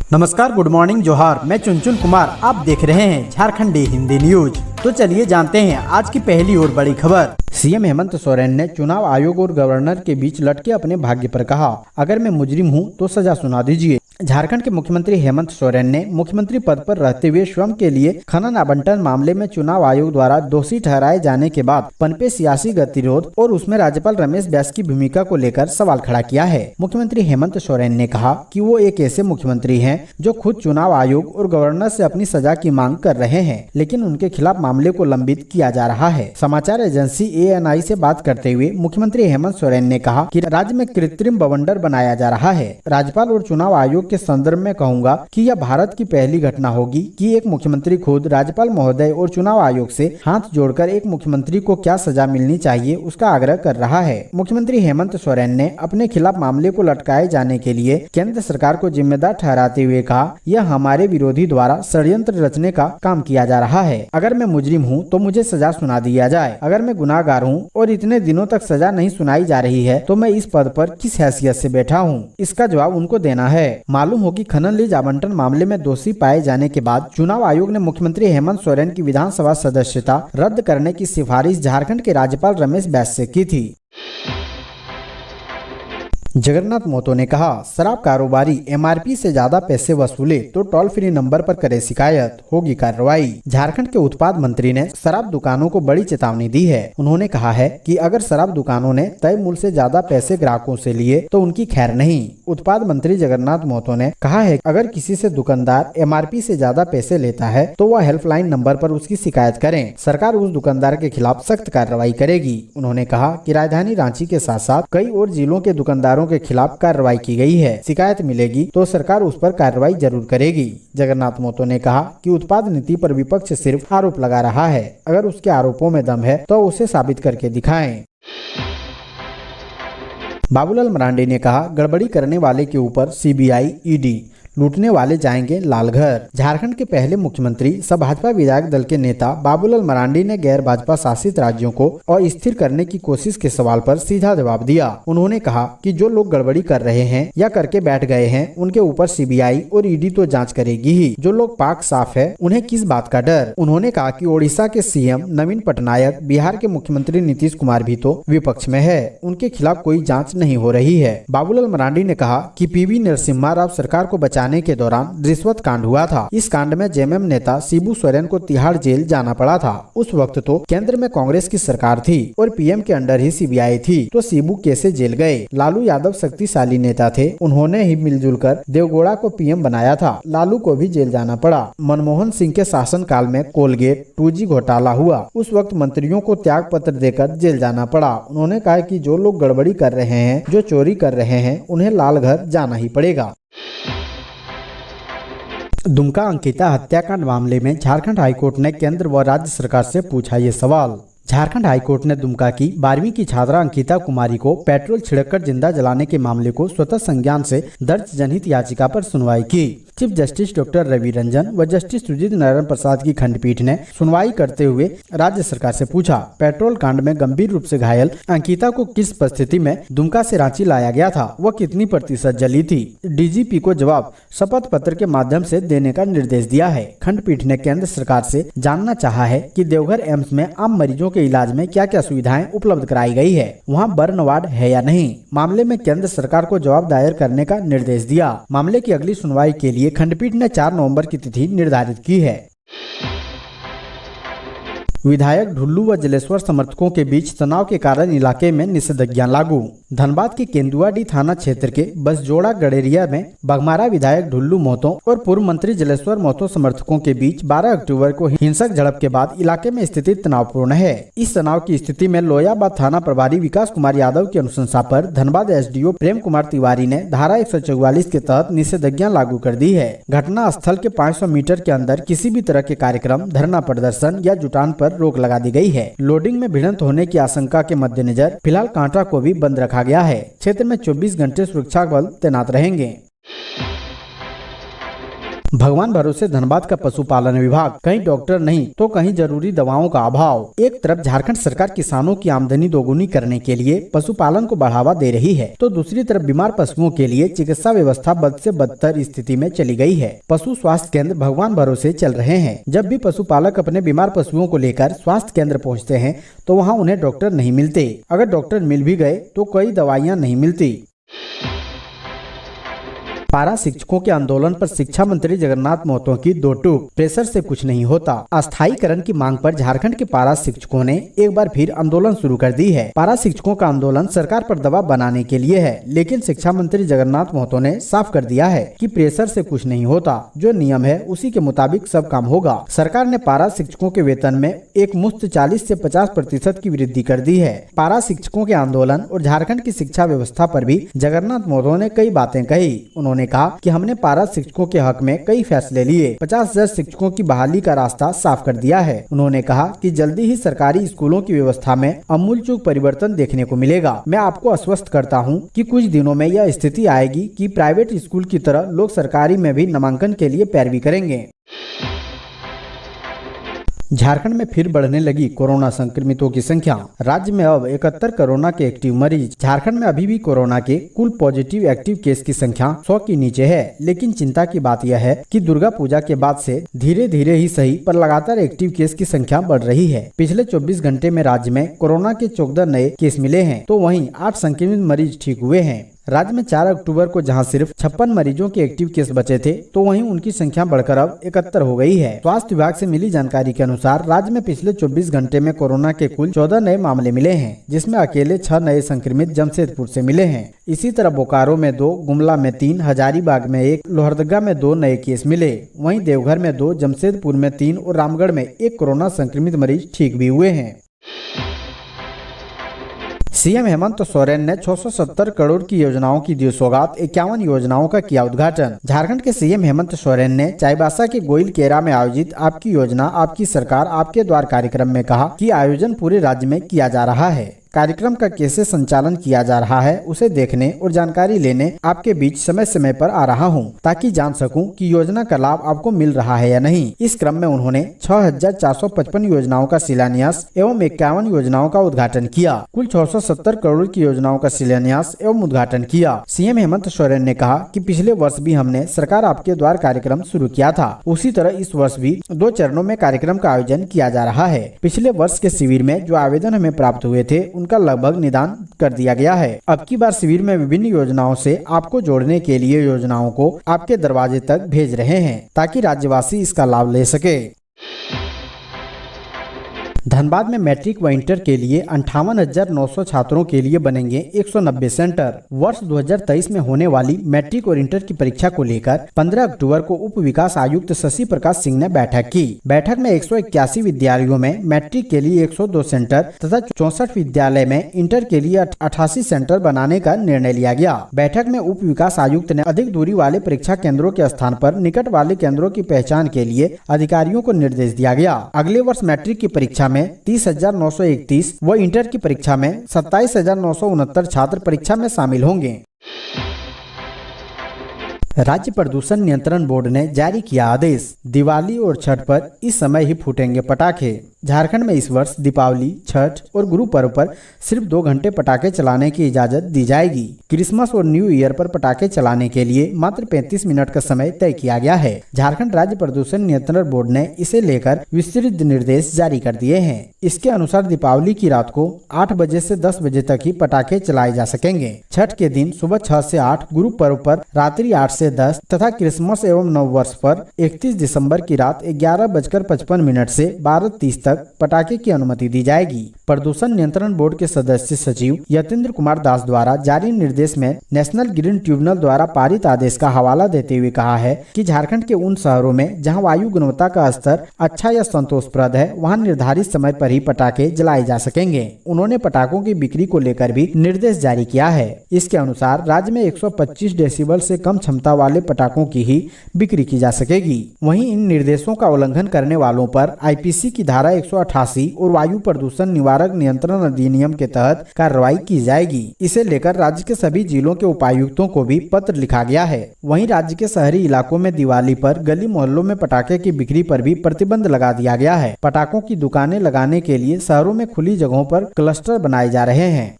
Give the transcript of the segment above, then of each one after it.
नमस्कार, good morning, जोहार। मैं चुनचुन कुमार, आप देख रहे हैं झारखंडी हिंदी न्यूज। तो चलिए जानते हैं आज की पहली और बड़ी खबर। सीएम हेमंत सोरेन ने चुनाव आयोग और गवर्नर के बीच लटके अपने भाग्य पर कहा, अगर मैं मुजरिम हूं तो सजा सुना दीजिए। झारखंड के मुख्यमंत्री हेमंत सोरेन ने मुख्यमंत्री पद पर रहते हुए स्वयं के लिए खनन आवंटन मामले में चुनाव आयोग द्वारा दोषी ठहराए जाने के बाद पनपे सियासी गतिरोध और उसमें राज्यपाल रमेश बैस की भूमिका को लेकर सवाल खड़ा किया है। मुख्यमंत्री हेमंत सोरेन ने कहा कि वो एक ऐसे मुख्यमंत्री हैं जो खुद चुनाव आयोग और गवर्नर से अपनी सजा की मांग कर रहे हैं, लेकिन उनके खिलाफ मामले को लंबित किया जा रहा है। समाचार एजेंसी ANI से बात करते हुए मुख्यमंत्री हेमंत सोरेन ने कहा कि राज्य में कृत्रिम बवंडर बनाया जा रहा है। राज्यपाल और चुनाव आयोग के संदर्भ में कहूंगा कि यह भारत की पहली घटना होगी कि एक मुख्यमंत्री खुद राज्यपाल महोदय और चुनाव आयोग से हाथ जोड़कर एक मुख्यमंत्री को क्या सजा मिलनी चाहिए उसका आग्रह कर रहा है। मुख्यमंत्री हेमंत सोरेन ने अपने खिलाफ मामले को लटकाए जाने के लिए केंद्र सरकार को जिम्मेदार ठहराते हुए कहा, यह हमारे विरोधी द्वारा षड्यंत्र रचने का काम किया जा रहा है। अगर मैं मुजरिम हूँ तो मुझे सजा सुना दिया जाए। अगर मैं गुनाहगार हूँ और इतने दिनों तक सजा नहीं सुनाई जा रही है तो मैं इस पद पर किस हैसियत से बैठा हूँ, इसका जवाब उनको देना है। मालूम हो कि खनन लीज आवंटन मामले में दोषी पाए जाने के बाद चुनाव आयोग ने मुख्यमंत्री हेमंत सोरेन की विधानसभा सदस्यता रद्द करने की सिफारिश झारखंड के राज्यपाल रमेश बैस से की थी। जगन्नाथ महतो ने कहा, शराब कारोबारी MRP से ज्यादा पैसे वसूले तो टोल फ्री नंबर पर करे शिकायत, होगी कार्रवाई। झारखंड के उत्पाद मंत्री ने शराब दुकानों को बड़ी चेतावनी दी है। उन्होंने कहा है कि अगर शराब दुकानों ने तय मूल्य से ज्यादा पैसे ग्राहकों से लिए तो उनकी खैर नहीं। उत्पाद मंत्री जगन्नाथ महतो ने कहा है, अगर किसी से दुकानदार MRP से ज्यादा पैसे लेता है तो वह हेल्पलाइन नंबर पर उसकी शिकायत करें। सरकार उस दुकानदार के खिलाफ सख्त कार्रवाई करेगी। उन्होंने कहा कि राजधानी रांची के साथ साथ कई और जिलों के दुकानदारों के खिलाफ कार्रवाई की गई है। शिकायत मिलेगी तो सरकार उस पर कार्रवाई जरूर करेगी। जगन्नाथ महतो ने कहा कि उत्पाद नीति पर विपक्ष सिर्फ आरोप लगा रहा है। अगर उसके आरोपों में दम है तो उसे साबित करके दिखाएं। बाबूलाल मरांडी ने कहा, गड़बड़ी करने वाले के ऊपर CBI ED, लूटने वाले जाएंगे लाल घर। झारखंड के पहले मुख्यमंत्री सह भाजपा विधायक दल के नेता बाबूलाल मरांडी ने गैर भाजपा शासित राज्यों को अस्थिर करने की कोशिश के सवाल पर सीधा जवाब दिया। उन्होंने कहा कि जो लोग गड़बड़ी कर रहे हैं या करके बैठ गए हैं उनके ऊपर CBI और ED तो जांच करेगी ही। जो लोग पाक साफ है उन्हें किस बात का डर। उन्होंने कहा कि ओडिशा के CM नवीन पटनायक, बिहार के मुख्यमंत्री नीतीश कुमार भी तो विपक्ष में है, उनके खिलाफ कोई जाँच नहीं हो रही है। बाबूलाल मरांडी ने कहा कि PV नरसिम्हा राव सरकार को बचाने के दौरान रिश्वत कांड हुआ था। इस कांड में JMM नेता शिबू सोरेन को तिहाड़ जेल जाना पड़ा था। उस वक्त तो केंद्र में कांग्रेस की सरकार थी और PM के अंडर ही CBI थी, तो शिबू कैसे जेल गए। लालू यादव शक्तिशाली नेता थे, उन्होंने ही मिलजुल कर देवगौड़ा को PM बनाया था। लालू को भी जेल जाना पड़ा। मनमोहन सिंह के शासन काल में कोलगेट 2G घोटाला हुआ, उस वक्त मंत्रियों को त्याग पत्र देकर जेल जाना पड़ा। उन्होंने कहा कि जो लोग गड़बड़ी कर रहे हैं, जो चोरी कर रहे हैं, उन्हें लाल घर जाना ही पड़ेगा। दुमका अंकिता हत्याकांड मामले में झारखंड हाईकोर्ट ने केंद्र व राज्य सरकार से पूछा ये सवाल। झारखंड हाईकोर्ट ने दुमका की 12वीं की छात्रा अंकिता कुमारी को पेट्रोल छिड़ककर जिंदा जलाने के मामले को स्वतः संज्ञान से दर्ज जनहित याचिका पर सुनवाई की। Chief justice doctor Ravi Ranjan व जस्टिस सुजीत नारायण प्रसाद की खंडपीठ ने सुनवाई करते हुए राज्य सरकार से पूछा, पेट्रोल कांड में गंभीर रूप से घायल अंकिता को किस परिस्थिति में दुमका से रांची लाया गया था, वह कितनी प्रतिशत जली थी। DGP को जवाब शपथ पत्र के माध्यम से देने का निर्देश दिया है। खंडपीठ ने केंद्र सरकार से जानना चाहा है कि देवघर एम्स में आम मरीजों के इलाज में क्या क्या सुविधाएं उपलब्ध कराई गई है, वहाँ बर्न वार्ड है या नहीं। मामले में केंद्र सरकार को जवाब दायर करने का निर्देश दिया। मामले की अगली सुनवाई के लिए खंडपीठ ने 4 नवंबर की तिथि निर्धारित की है। विधायक ढुल्लू व जलेश्वर समर्थकों के बीच तनाव के कारण इलाके में निषेधाज्ञा लागू। धनबाद के केंदुआडी थाना क्षेत्र के बसजोड़ा गड़ेरिया में बघमारा विधायक ढुल्लू महतो और पूर्व मंत्री जलेश्वर महतो समर्थकों के बीच 12 अक्टूबर को हिंसक झड़प के बाद इलाके में स्थिति तनावपूर्ण है। इस तनाव की स्थिति में लोयाबाद थाना प्रभारी विकास कुमार यादव की अनुशंसा पर धनबाद SDO प्रेम कुमार तिवारी ने धारा 144 के तहत निषेधाज्ञा लागू कर दी है। घटना स्थल के 500 मीटर के अंदर किसी भी तरह के कार्यक्रम, धरना प्रदर्शन या जुटान पर रोक लगा दी गई है। लोडिंग में भिड़ंत होने की आशंका के मद्देनजर फिलहाल कांटा को भी बंद रखा गया है। क्षेत्र में 24 घंटे सुरक्षा बल तैनात रहेंगे। भगवान भरोसे धनबाद का पशुपालन विभाग, कहीं डॉक्टर नहीं तो कहीं जरूरी दवाओं का अभाव। एक तरफ झारखंड सरकार किसानों की आमदनी दोगुनी करने के लिए पशुपालन को बढ़ावा दे रही है, तो दूसरी तरफ बीमार पशुओं के लिए चिकित्सा व्यवस्था बद से बदतर स्थिति में चली गई है। पशु स्वास्थ्य केंद्र भगवान भरोसे चल रहे हैं। जब भी पशुपालक अपने बीमार पशुओं को लेकर स्वास्थ्य केंद्र पहुँचते हैं तो वहाँ उन्हें डॉक्टर नहीं मिलते। अगर डॉक्टर मिल भी गए तो कई दवाइयाँ नहीं मिलती। पारा शिक्षकों के आंदोलन पर शिक्षा मंत्री जगन्नाथ महतो की दो टूक, प्रेशर से कुछ नहीं होता। अस्थायीकरण की मांग पर झारखंड के पारा शिक्षकों ने एक बार फिर आंदोलन शुरू कर दी है। पारा शिक्षकों का आंदोलन सरकार पर दबाव बनाने के लिए है, लेकिन शिक्षा मंत्री जगन्नाथ महतो ने साफ कर दिया है कि प्रेशर से कुछ नहीं होता। जो नियम है उसी के मुताबिक सब काम होगा। सरकार ने पारा शिक्षकों के वेतन में एक मुश्त 40 से 50% की वृद्धि कर दी है। पारा शिक्षकों के आंदोलन और झारखंड की शिक्षा व्यवस्था पर भी जगन्नाथ महतो ने कई बातें कही। उन्होंने कहा कि हमने पारा शिक्षकों के हक में कई फैसले लिए, 50,000 शिक्षकों की बहाली का रास्ता साफ कर दिया है। उन्होंने कहा कि जल्दी ही सरकारी स्कूलों की व्यवस्था में आमूलचूल परिवर्तन देखने को मिलेगा। मैं आपको आश्वस्त करता हूं कि कुछ दिनों में यह स्थिति आएगी कि प्राइवेट स्कूल की तरह लोग सरकारी में भी नामांकन के लिए पैरवी करेंगे। झारखंड में फिर बढ़ने लगी कोरोना संक्रमितों की संख्या। राज्य में अब 71 कोरोना के एक्टिव मरीज। झारखंड में अभी भी कोरोना के कुल पॉजिटिव एक्टिव केस की संख्या 100 के नीचे है, लेकिन चिंता की बात यह है कि दुर्गा पूजा के बाद से धीरे धीरे ही सही पर लगातार एक्टिव केस की संख्या बढ़ रही है। पिछले 24 घंटे में राज्य में कोरोना के 14 नए केस मिले हैं, तो वहीं 8 संक्रमित मरीज ठीक हुए हैं। राज्य में 4 अक्टूबर को जहां सिर्फ 56 मरीजों के एक्टिव केस बचे थे, तो वहीं उनकी संख्या बढ़कर अब 71 हो गई है। स्वास्थ्य विभाग से मिली जानकारी के अनुसार राज्य में पिछले 24 घंटे में कोरोना के कुल 14 नए मामले मिले हैं, जिसमें अकेले 6 नए संक्रमित जमशेदपुर से मिले हैं। इसी तरह बोकारो में 2, गुमला में 3, हजारीबाग में 1, लोहरदगा में 2 नए केस मिले। वहीं देवघर में 2, जमशेदपुर में 3 और रामगढ़ में 1 कोरोना संक्रमित मरीज ठीक भी हुए हैं। सीएम हेमंत सोरेन ने 670 करोड़ की योजनाओं की दी सौगात, 51 योजनाओं का किया उद्घाटन। झारखंड के सीएम हेमंत सोरेन ने चाईबासा के गोइल केरा में आयोजित आपकी योजना आपकी सरकार आपके द्वार कार्यक्रम में कहा कि आयोजन पूरे राज्य में किया जा रहा है। कार्यक्रम का कैसे संचालन किया जा रहा है उसे देखने और जानकारी लेने आपके बीच समय समय पर आ रहा हूं, ताकि जान सकूं कि योजना का लाभ आपको मिल रहा है या नहीं। इस क्रम में उन्होंने 6,455 योजनाओं का शिलान्यास एवं 51 योजनाओं का उद्घाटन किया। कुल 670 करोड़ की योजनाओं का शिलान्यास एवं उद्घाटन किया। सीएम हेमंत सोरेन ने कहा कि पिछले वर्ष भी हमने सरकार आपके द्वार कार्यक्रम शुरू किया था, उसी तरह इस वर्ष भी 2 चरणों में कार्यक्रम का आयोजन किया जा रहा है। पिछले वर्ष के शिविर में जो आवेदन हमें प्राप्त हुए थे उनका लगभग निदान कर दिया गया है। अब की बार शिविर में विभिन्न योजनाओं से आपको जोड़ने के लिए योजनाओं को आपके दरवाजे तक भेज रहे हैं, ताकि राज्यवासी इसका लाभ ले सके। धनबाद में मैट्रिक व इंटर के लिए 58,900 छात्रों के लिए बनेंगे 190 सेंटर। वर्ष 2023 में होने वाली मैट्रिक और इंटर की परीक्षा को लेकर 15 अक्टूबर को उप विकास आयुक्त शशि प्रकाश सिंह ने बैठक की। बैठक में 181 विद्यालयों में मैट्रिक के लिए 102 सेंटर तथा 64 विद्यालय में इंटर के लिए 88 सेंटर बनाने का निर्णय लिया गया। बैठक में उप विकास आयुक्त ने अधिक दूरी वाले परीक्षा केंद्रों के स्थान पर निकट वाले केंद्रों की पहचान के लिए अधिकारियों को निर्देश दिया गया। अगले वर्ष मैट्रिक की परीक्षा में 30,931 व इंटर की परीक्षा में 27,969 छात्र परीक्षा में शामिल होंगे। राज्य प्रदूषण नियंत्रण बोर्ड ने जारी किया आदेश, दिवाली और छठ पर इस समय ही फूटेंगे पटाखे। झारखंड में इस वर्ष दीपावली, छठ और गुरु पर्व पर सिर्फ 2 घंटे पटाखे चलाने की इजाजत दी जाएगी। क्रिसमस और न्यू ईयर पर पटाखे चलाने के लिए मात्र 35 मिनट का समय तय किया गया है। झारखंड राज्य प्रदूषण नियंत्रण बोर्ड ने इसे लेकर विस्तृत निर्देश जारी कर दिए हैं। इसके अनुसार दीपावली की रात को 8 बजे से 10 बजे तक ही पटाखे चलाए जा सकेंगे। छठ के दिन सुबह 6 से 8, गुरु पर्व पर रात्रि 8 से 10 तथा क्रिसमस एवं नव वर्ष पर 31 दिसंबर की रात 11:55 से 12:30 तक पटाखे की अनुमति दी जाएगी। प्रदूषण नियंत्रण बोर्ड के सदस्य सचिव यतेंद्र कुमार दास द्वारा जारी निर्देश में नेशनल ग्रीन ट्रिब्यूनल द्वारा पारित आदेश का हवाला देते हुए कहा है कि झारखंड के उन शहरों में जहां वायु गुणवत्ता का स्तर अच्छा या संतोषप्रद है, वहां निर्धारित समय पर ही पटाखे जलाए जा सकेंगे। उन्होंने पटाखों की बिक्री को लेकर भी निर्देश जारी किया है। इसके अनुसार राज्य में 125 डेसिबल से कम क्षमता वाले पटाखों की ही बिक्री की जा सकेगी। वहीं इन निर्देशों का उल्लंघन करने वालों पर आईपीसी की धारा 188 और वायु प्रदूषण निवारक नियंत्रण अधिनियम के तहत कार्रवाई की जाएगी। इसे लेकर राज्य के सभी जिलों के उपायुक्तों को भी पत्र लिखा गया है। वहीं राज्य के शहरी इलाकों में दिवाली पर गली मोहल्लों में पटाखे की बिक्री पर भी प्रतिबंध लगा दिया गया है। पटाखों की दुकानें लगाने के लिए शहरों में खुली जगहों पर क्लस्टर बनाए जा रहे हैं।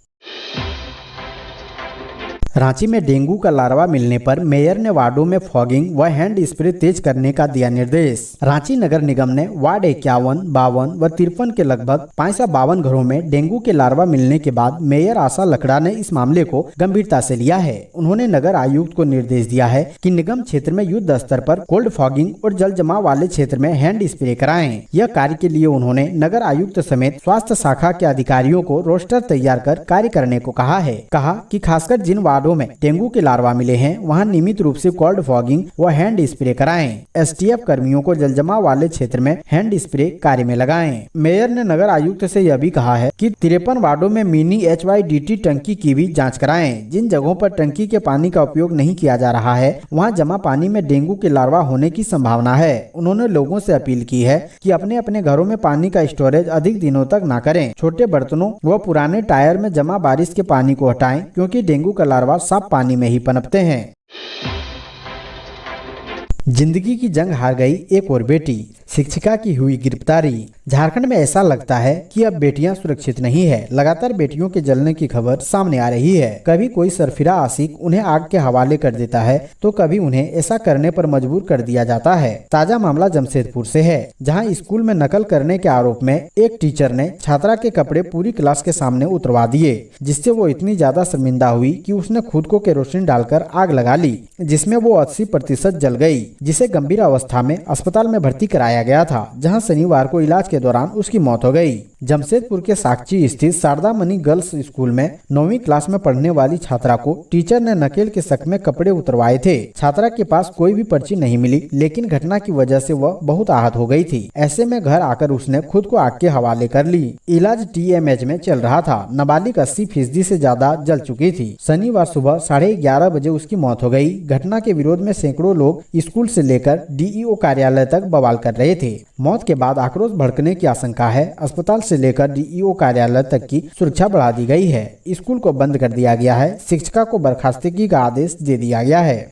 रांची में डेंगू का लार्वा मिलने पर मेयर ने वार्डों में फॉगिंग व हैंड स्प्रे तेज करने का दिया निर्देश। रांची नगर निगम ने वार्ड 51, 52 व 53 के लगभग 552 घरों में डेंगू के लार्वा मिलने के बाद मेयर आशा लकड़ा ने इस मामले को गंभीरता से लिया है। उन्होंने नगर आयुक्त को निर्देश दिया है कि निगम क्षेत्र में युद्ध स्तर पर कोल्ड फॉगिंग और जल जमाव वाले क्षेत्र में हैंड स्प्रे कराएं। यह कार्य के लिए उन्होंने नगर आयुक्त समेत स्वास्थ्य शाखा के अधिकारियों को रोस्टर तैयार कर कार्य करने को कहा है। कहा कि खासकर जिन वार्डों में डेंगू के लार्वा मिले हैं वहां नियमित रूप से कोल्ड फॉगिंग व हैंड स्प्रे कराएं। एसटीएफ कर्मियों को जलजमाव वाले क्षेत्र में हैंड स्प्रे कार्य में लगाएं। मेयर ने नगर आयुक्त से यह भी कहा है कि 53 वार्डों में मिनी HYDT टंकी की भी जांच कराएं। जिन जगहों पर टंकी के पानी का उपयोग नहीं किया जा रहा है वहां जमा पानी में डेंगू के लार्वा होने की संभावना है। उन्होंने लोगों से अपील की है कि अपने अपने घरों में पानी का स्टोरेज अधिक दिनों तक न करें। छोटे बर्तनों व पुराने टायर में जमा बारिश के पानी को हटाएं, क्योंकि डेंगू का लार्वा साफ पानी में ही पनपते हैं। जिंदगी की जंग हार गई एक और बेटी, शिक्षिका की हुई गिरफ्तारी। झारखंड में ऐसा लगता है कि अब बेटियां सुरक्षित नहीं है। लगातार बेटियों के जलने की खबर सामने आ रही है। कभी कोई सरफिरा आशिक उन्हें आग के हवाले कर देता है तो कभी उन्हें ऐसा करने पर मजबूर कर दिया जाता है। ताजा मामला जमशेदपुर से है, जहां स्कूल में नकल करने के आरोप में एक टीचर ने छात्रा के कपड़े पूरी क्लास के सामने उतरवा दिए, जिससे वो इतनी ज्यादा शर्मिंदा हुई कि उसने खुद को केरोसिन डालकर आग लगा ली, जिसमें वो 80% जल गई, जिसे गंभीर अवस्था में अस्पताल में भर्ती कराया गया था, जहां शनिवार को इलाज के दौरान उसकी मौत हो गई। जमशेदपुर के साकची स्थित शारदा मनी गर्ल्स स्कूल में 9वीं क्लास में पढ़ने वाली छात्रा को टीचर ने नकेल के शक में कपड़े उतरवाए थे। छात्रा के पास कोई भी पर्ची नहीं मिली, लेकिन घटना की वजह से वह बहुत आहत हो गई थी। ऐसे में घर आकर उसने खुद को आग के हवाले कर ली। इलाज TMH में चल रहा था। नाबालिग 80% से ज्यादा जल चुकी थी। शनिवार सुबह 11:30 बजे उसकी मौत हो गई। घटना के विरोध में सैकड़ों लोग स्कूल से लेकर DEO कार्यालय तक बवाल कर रहे थे। मौत के बाद आक्रोश भड़कने की आशंका है। अस्पताल से लेकर DEO कार्यालय तक की सुरक्षा बढ़ा दी गई है। स्कूल को बंद कर दिया गया है। शिक्षिका को बर्खास्तगी का आदेश दे दिया गया है।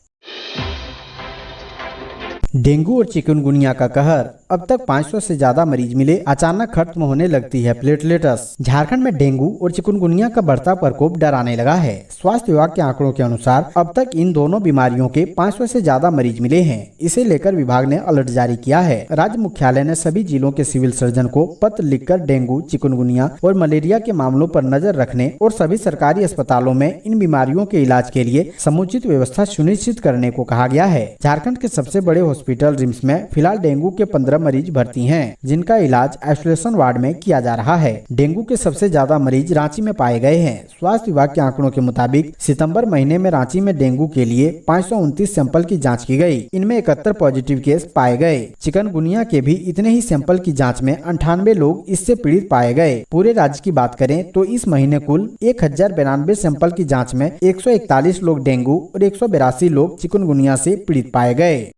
डेंगू और चिकनगुनिया का कहर, अब तक 500 से ज्यादा मरीज मिले, अचानक खत्म होने लगती है प्लेटलेट्स। झारखंड में डेंगू और चिकनगुनिया का बढ़ता प्रकोप डराने लगा है। स्वास्थ्य विभाग के आंकड़ों के अनुसार अब तक इन दोनों बीमारियों के 500 से ज्यादा मरीज मिले हैं। इसे लेकर विभाग ने अलर्ट जारी किया है। राज्य मुख्यालय ने सभी जिलों के सिविल सर्जन को पत्र लिखकर डेंगू, चिकनगुनिया और मलेरिया के मामलों पर नजर रखने और सभी सरकारी अस्पतालों में इन बीमारियों के इलाज के लिए समुचित व्यवस्था सुनिश्चित करने को कहा गया है। झारखंड के सबसे बड़े हॉस्पिटल रिम्स में फिलहाल डेंगू के 15 मरीज भर्ती हैं, जिनका इलाज आइसोलेशन वार्ड में किया जा रहा है। डेंगू के सबसे ज्यादा मरीज रांची में पाए गए हैं। स्वास्थ्य विभाग के आंकड़ों के मुताबिक सितंबर महीने में रांची में डेंगू के लिए 529 सैंपल की जांच की गई। इनमें 71 पॉजिटिव केस पाए गए। चिकनगुनिया के भी इतने ही सैंपल की जाँच में 98 लोग इससे पीड़ित पाए गए। पूरे राज्य की बात करें तो इस महीने कुल 1092 सैंपल की जाँच में 141 लोग डेंगू और 182 लोग चिकनगुनिया से पीड़ित पाए गए।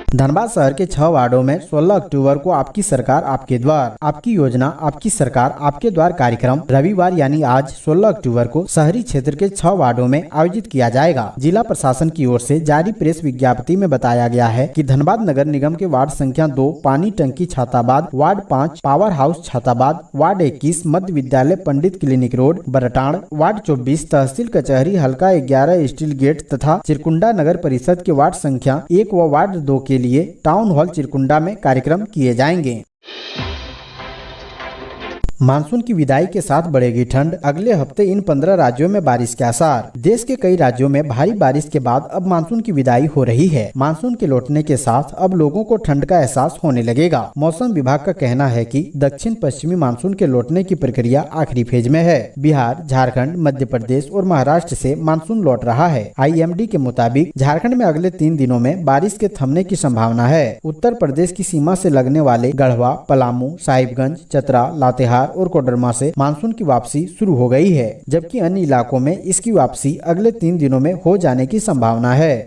धनबाद शहर के 6 वार्डों में 16 अक्टूबर को आपकी सरकार आपके द्वार, आपकी योजना आपकी सरकार आपके द्वार कार्यक्रम रविवार यानी आज 16 अक्टूबर को शहरी क्षेत्र के 6 वार्डों में आयोजित किया जाएगा। जिला प्रशासन की ओर से जारी प्रेस विज्ञप्ति में बताया गया है कि धनबाद नगर निगम के वार्ड संख्या 2 पानी टंकी Chhatabad, ward 5 power house Chhatabad, ward 21 मध्य विद्यालय पंडित क्लिनिक रोड बरटाण, वार्ड 24 तहसील कचहरी हल्का 11 स्टील गेट तथा चिरकुंडा नगर परिषद के वार्ड संख्या 1 व वार्ड 2 के लिए टाउन हॉल चिरकुंडा में कार्यक्रम किए जाएंगे। मानसून की विदाई के साथ बढ़ेगी ठंड, अगले हफ्ते इन 15 राज्यों में बारिश के आसार। देश के कई राज्यों में भारी बारिश के बाद अब मानसून की विदाई हो रही है। मानसून के लौटने के साथ अब लोगों को ठंड का एहसास होने लगेगा। मौसम विभाग का कहना है कि दक्षिण पश्चिमी मानसून के लौटने की प्रक्रिया आखिरी फेज में है। बिहार, झारखंड, मध्य प्रदेश और महाराष्ट्र से मानसून लौट रहा है। IMD के मुताबिक झारखंड में अगले 3 दिनों में बारिश के थमने की संभावना है। उत्तर प्रदेश की सीमा से लगने वाले गढ़वा, पलामू, साहिबगंज, चतरा, लातेहार और कोडरमा से मानसून की वापसी शुरू हो गई है, जबकि अन्य इलाकों में इसकी वापसी अगले 3 दिनों में हो जाने की संभावना है।